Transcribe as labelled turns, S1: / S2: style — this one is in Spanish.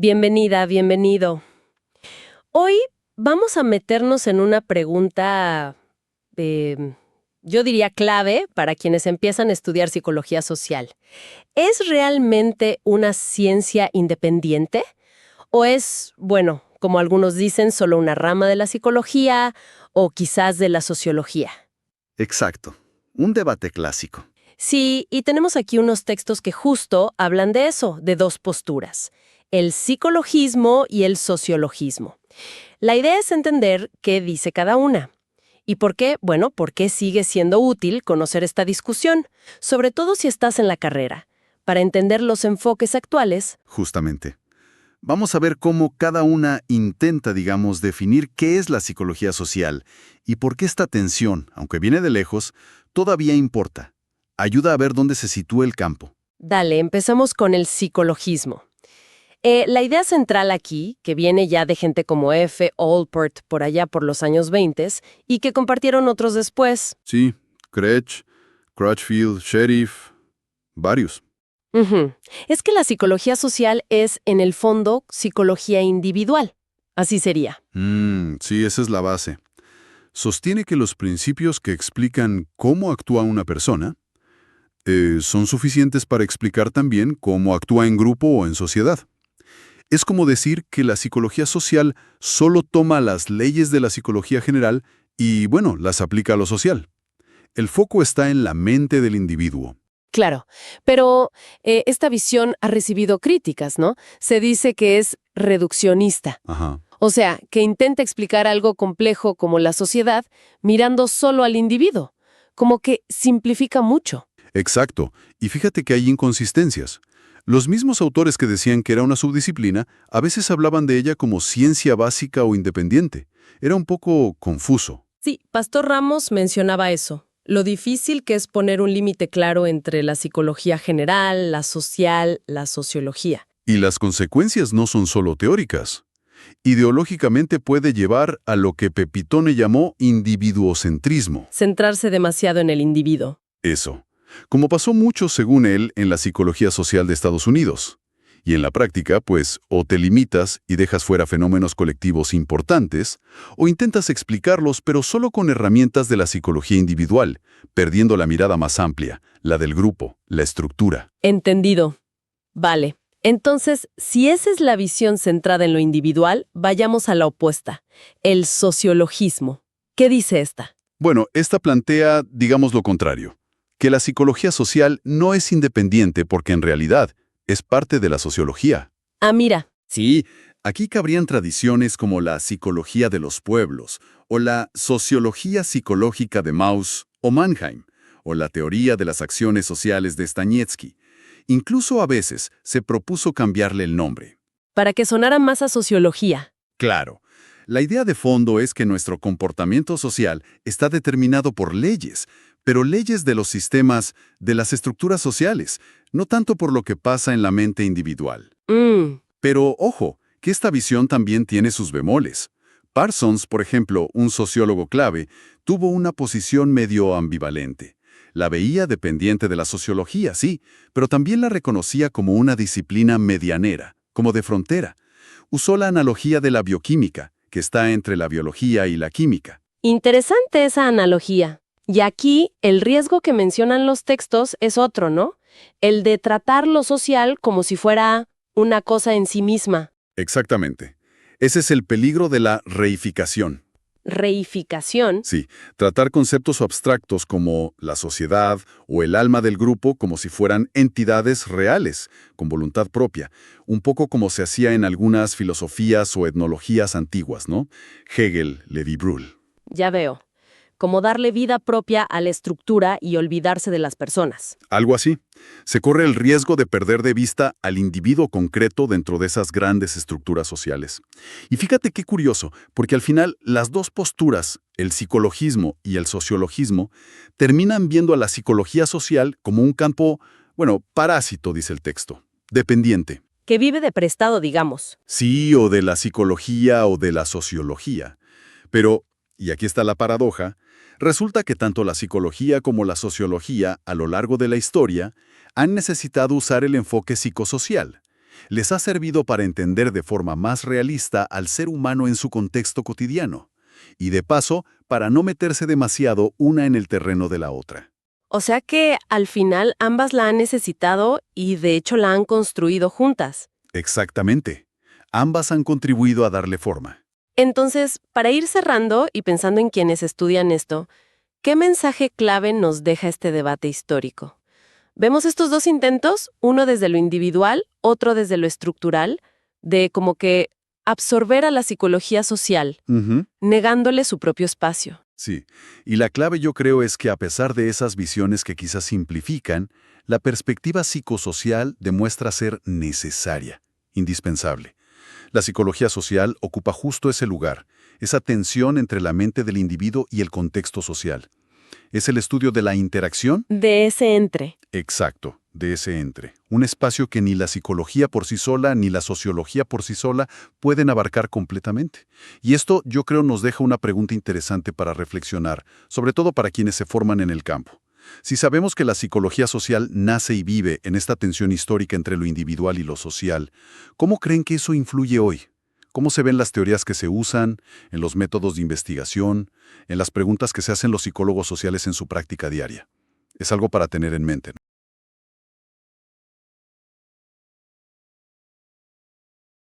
S1: Bienvenida, bienvenido. Hoy vamos a meternos en una pregunta, yo diría clave para quienes empiezan a estudiar psicología social. ¿Es realmente una ciencia independiente? ¿O es, bueno, como algunos dicen, solo una rama de la psicología o quizás de la sociología?
S2: Exacto. Un debate clásico.
S1: Sí, y tenemos aquí unos textos que justo hablan de eso, de dos posturas, el psicologismo y el sociologismo. La idea es entender qué dice cada una. ¿Y por qué? Bueno, ¿por qué sigue siendo útil conocer esta discusión? Sobre todo si estás en la carrera, para entender los enfoques actuales.
S2: Justamente. Vamos a ver cómo cada una intenta, definir qué es la psicología social y por qué esta tensión, aunque viene de lejos, todavía importa. Ayuda a ver dónde se sitúa el campo.
S1: Dale, empezamos con el psicologismo. La idea central aquí, que viene ya de gente como F. Allport por allá por los años 20 y que compartieron otros después.
S2: Sí, Crutchfield, Sheriff, varios.
S1: Ujú. Es que la psicología social es, en el fondo, psicología individual. Así sería.
S2: Sí, esa es la base. Sostiene que los principios que explican cómo actúa una persona son suficientes para explicar también cómo actúa en grupo o en sociedad. Es como decir que la psicología social solo toma las leyes de la psicología general y, las aplica a lo social. El foco está en la mente del individuo.
S1: Claro, pero esta visión ha recibido críticas, ¿no? Se dice que es reduccionista.
S2: Ajá.
S1: O sea, que intenta explicar algo complejo como la sociedad mirando solo al individuo. Como que simplifica mucho.
S2: Exacto. Y fíjate que hay inconsistencias. Los mismos autores que decían que era una subdisciplina, a veces hablaban de ella como ciencia básica o independiente. Era un poco confuso.
S1: Sí, Pastor Ramos mencionaba eso. Lo difícil que es poner un límite claro entre la psicología general, la social, la sociología.
S2: Y las consecuencias no son solo teóricas. Ideológicamente puede llevar a lo que Pepitone llamó individuocentrismo.
S1: Centrarse demasiado en el individuo.
S2: Eso. Como pasó mucho, según él, en la psicología social de Estados Unidos. Y en la práctica, pues, o te limitas y dejas fuera fenómenos colectivos importantes, o intentas explicarlos pero solo con herramientas de la psicología individual, perdiendo la mirada más amplia, la del grupo, la estructura.
S1: Entendido. Vale. Entonces, si esa es la visión centrada en lo individual, vayamos a la opuesta, el sociologismo. ¿Qué dice esta?
S2: Bueno, esta plantea, digamos, lo contrario, que la psicología social no es independiente porque en realidad es parte de la sociología.
S1: Ah, mira.
S2: Sí, aquí cabrían tradiciones como la psicología de los pueblos, o la sociología psicológica de Mauss o Mannheim, o la teoría de las acciones sociales de Stanietsky. Incluso a veces se propuso cambiarle el nombre.
S1: Para que sonara más a sociología.
S2: Claro, la idea de fondo es que nuestro comportamiento social está determinado por leyes, pero leyes de los sistemas, de las estructuras sociales, no tanto por lo que pasa en la mente individual. Pero, ojo, que esta visión también tiene sus bemoles. Parsons, por ejemplo, un sociólogo clave, tuvo una posición medio ambivalente. La veía dependiente de la sociología, sí, pero también la reconocía como una disciplina medianera, como de frontera. Usó la analogía de la bioquímica, que está entre la biología y la química.
S1: Interesante esa analogía. Y aquí, el riesgo que mencionan los textos es otro, ¿no? El de tratar lo social como si fuera una cosa en sí misma.
S2: Exactamente. Ese es el peligro de la reificación.
S1: Reificación.
S2: Sí, tratar conceptos abstractos como la sociedad o el alma del grupo como si fueran entidades reales, con voluntad propia, un poco como se hacía en algunas filosofías o etnologías antiguas, ¿no? Hegel, Levi-Brühl.
S1: Ya veo. Como darle vida propia a la estructura y olvidarse de las personas.
S2: Algo así. Se corre el riesgo de perder de vista al individuo concreto dentro de esas grandes estructuras sociales. Y fíjate qué curioso, porque al final las dos posturas, el psicologismo y el sociologismo, terminan viendo a la psicología social como un campo, parásito, dice el texto, dependiente.
S1: Que vive de prestado, digamos.
S2: Sí, o de la psicología o de la sociología. Pero, y aquí está la paradoja, resulta que tanto la psicología como la sociología, a lo largo de la historia, han necesitado usar el enfoque psicosocial. Les ha servido para entender de forma más realista al ser humano en su contexto cotidiano. Y de paso, para no meterse demasiado una en el terreno de la otra.
S1: O sea que al final ambas la han necesitado y de hecho la han construido juntas.
S2: Exactamente. Ambas han contribuido a darle forma.
S1: Entonces, para ir cerrando y pensando en quienes estudian esto, ¿qué mensaje clave nos deja este debate histórico? Vemos estos dos intentos, uno desde lo individual, otro desde lo estructural, de como que absorber a la psicología social,
S2: Ujú.
S1: negándole su propio espacio.
S2: Sí, y la clave yo creo es que a pesar de esas visiones que quizás simplifican, la perspectiva psicosocial demuestra ser necesaria, indispensable. La psicología social ocupa justo ese lugar, esa tensión entre la mente del individuo y el contexto social. Es el estudio de la interacción.
S1: De ese entre.
S2: Exacto, de ese entre. Un espacio que ni la psicología por sí sola ni la sociología por sí sola pueden abarcar completamente. Y esto yo creo nos deja una pregunta interesante para reflexionar, sobre todo para quienes se forman en el campo. Si sabemos que la psicología social nace y vive en esta tensión histórica entre lo individual y lo social, ¿cómo creen que eso influye hoy? ¿Cómo se ven las teorías que se usan, en los métodos de investigación, en las preguntas que se hacen los psicólogos sociales en su práctica diaria? Es algo para tener en mente, ¿no?